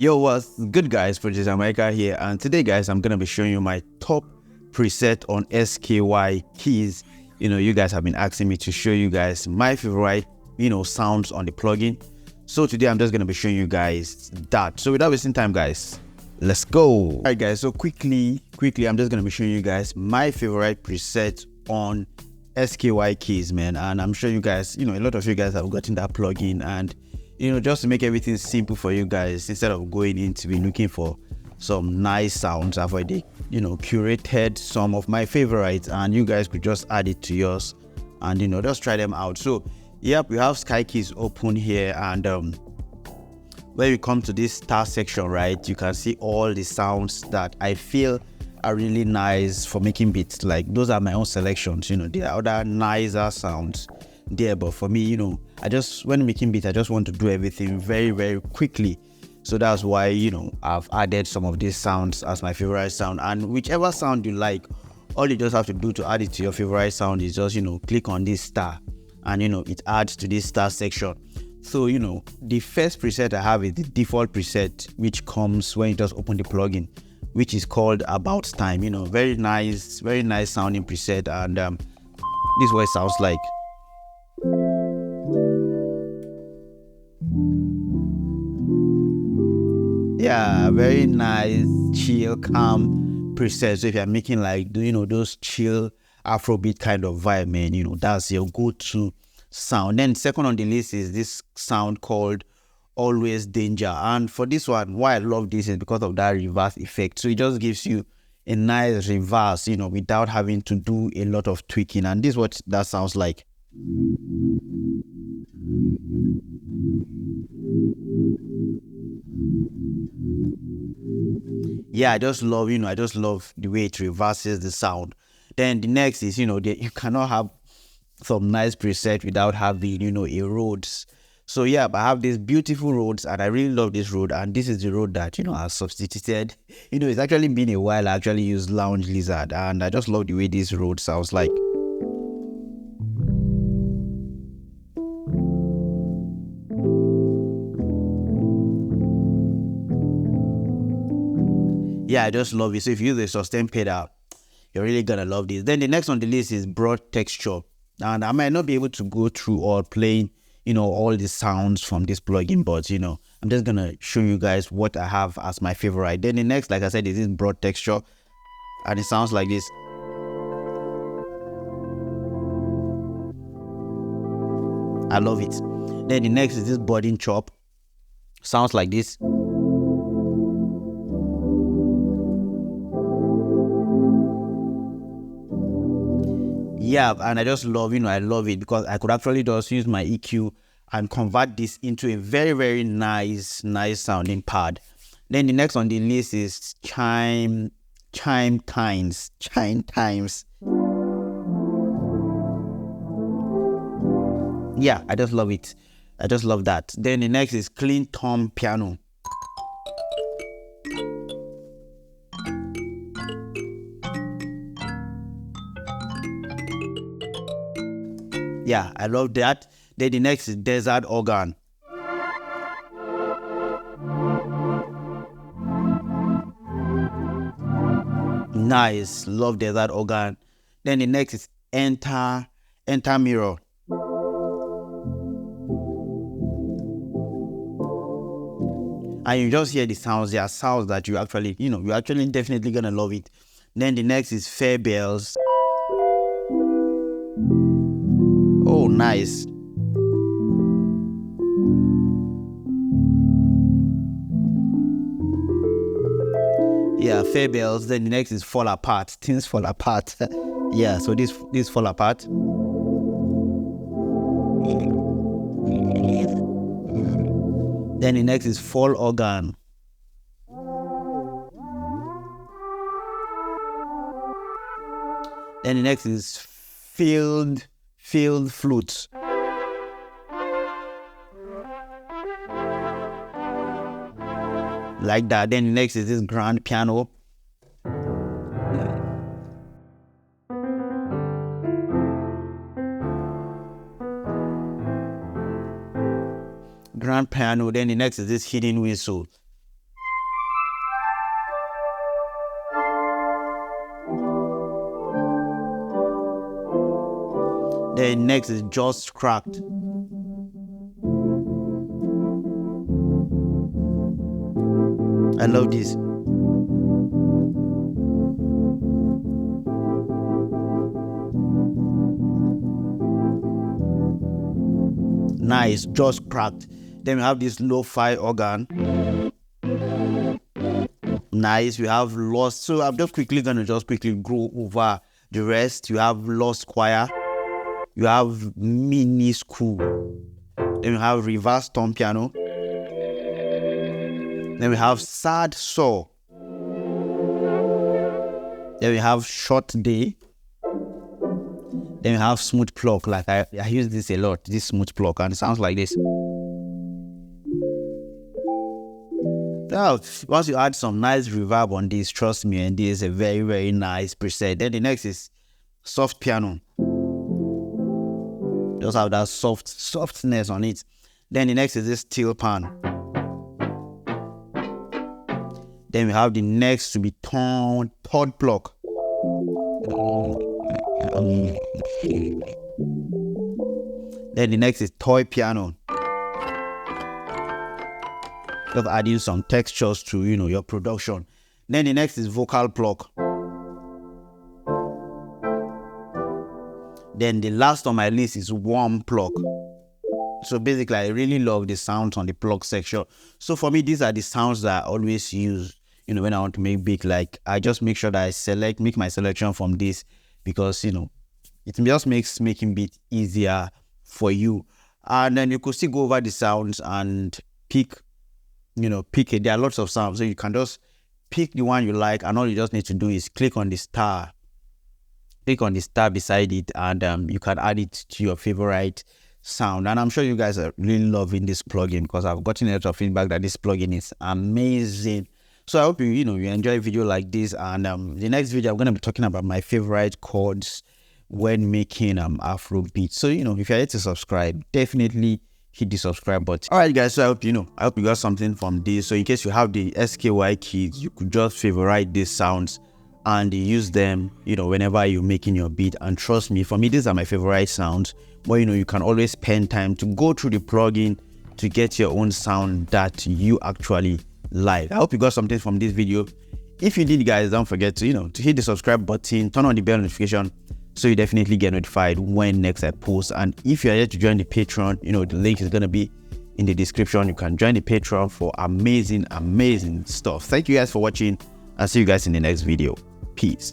Yo, what's good, guys? Producer Mykah here, and today, guys, I'm gonna be showing you my top preset on SKY keys. You guys have been asking me to show you guys my favorite, sounds on the plugin. So today, I'm just gonna be showing you guys that. So without wasting time, guys, let's go. All right, guys. So quickly, I'm just gonna be showing you guys my favorite preset on SKY keys, man. And I'm sure you guys, a lot of you guys have gotten that plugin, and just to make everything simple for you guys, instead of going in to be looking for some nice sounds, I've already, curated some of my favorites, and you guys could just add it to yours and, just try them out. So, yep, we have Sky keys open here, and when you come to this star section, right, you can see all the sounds that I feel are really nice for making beats. Like, those are my own selections. There are other nicer sounds there, but for me, when making beats, I just want to do everything very, very quickly. So that's why, I've added some of these sounds as my favorite sound. And whichever sound you like, all you just have to do to add it to your favorite sound is just, click on this star, and it adds to this star section. So, the first preset I have is the default preset, which comes when you just open the plugin, which is called About Time. Very nice sounding preset. And this is what it sounds like. Yeah, very nice, chill, calm preset. So if you're making like, those chill afrobeat kind of vibe, man, that's your go-to sound. Then second on the list is this sound called Always Danger. And for this one, why I love this is because of that reverse effect. So it just gives you a nice reverse, without having to do a lot of tweaking. And this is what that sounds like. Yeah, I just love the way it reverses the sound. Then the next is, you cannot have some nice preset without having, a Rhodes. So yeah, I have this beautiful Rhodes, and I really love this Rhodes, and this is the Rhodes that, I substituted. It's actually been a while I actually used Lounge Lizard, and I just love the way this Rhodes sounds like. Yeah, I just love it. So if you use a sustain pedal, you're really gonna love this. Then the next on the list is broad texture, and I might not be able to go through all playing, all the sounds from this plugin, but I'm just gonna show you guys what I have as my favorite. Then the next, like I said, is this broad texture, and it sounds like this. I love it. Then the next is this body chop, sounds like this. Yeah, and I just love, I love it because I could actually just use my EQ and convert this into a very, very nice sounding pad. Then the next on the list is chime times. Yeah, I just love it. I just love that. Then the next is clean tom piano. Yeah, I love that. Then the next is desert organ. Nice, love desert organ. Then the next is enter mirror. And you just hear the sounds. There are sounds that you're actually definitely gonna love it. Then the next is fair bells. Oh, nice. Yeah, fair bells. Then the next is fall apart. Things fall apart. Yeah, so this fall apart. Then the next is fall organ. Then the next is filled flute. Like that. Then the next is this grand piano. Grand piano. Then the next is this hidden whistle. Then next is just cracked. I love this. Nice, just cracked. Then we have this lo-fi organ. Nice, we have lost. So I'm just gonna quickly go over the rest. You have lost choir. You have mini school. Then we have reverse tone piano. Then we have sad saw. Then we have short day. Then we have smooth pluck. Like I use this a lot, this smooth pluck, and it sounds like this. Now, once you add some nice reverb on this, trust me, and this is a very, very nice preset. Then the next is soft piano. Just have that softness on it. Then the next is this steel pan. Then we have the next to be third pluck. Then the next is toy piano. Just adding some textures to your production. Then the next is vocal pluck. Then the last on my list is warm pluck. So basically, I really love the sounds on the pluck section. So for me, these are the sounds that I always use when I want to make beat. Like I just make sure that I make my selection from this, because it just makes making beat easier for you. And then you could still go over the sounds and pick it. There are lots of sounds, so you can just pick the one you like, and all you just need to do is click on the star beside it, and you can add it to your favorite sound. And I'm sure you guys are really loving this plugin, because I've gotten a lot of feedback that this plugin is amazing. So I hope you enjoy a video like this. And the next video I'm going to be talking about my favorite chords when making Afro beats. So if you're here to subscribe, definitely hit the subscribe button. All right, guys. So I hope you got something from this. So in case you have the SKY keys, you could just favorite these sounds and use them whenever you're making your beat. And trust me, for me, these are my favorite sounds. But you can always spend time to go through the plugin to get your own sound that you actually like. I hope you got something from this video. If you did, guys, don't forget to to hit the subscribe button, turn on the bell notification, so you definitely get notified when next I post. And if you're here to join the Patreon, the link is going to be in the description. You can join the Patreon for amazing stuff. Thank you guys for watching. I'll see you guys in the next video. Peace.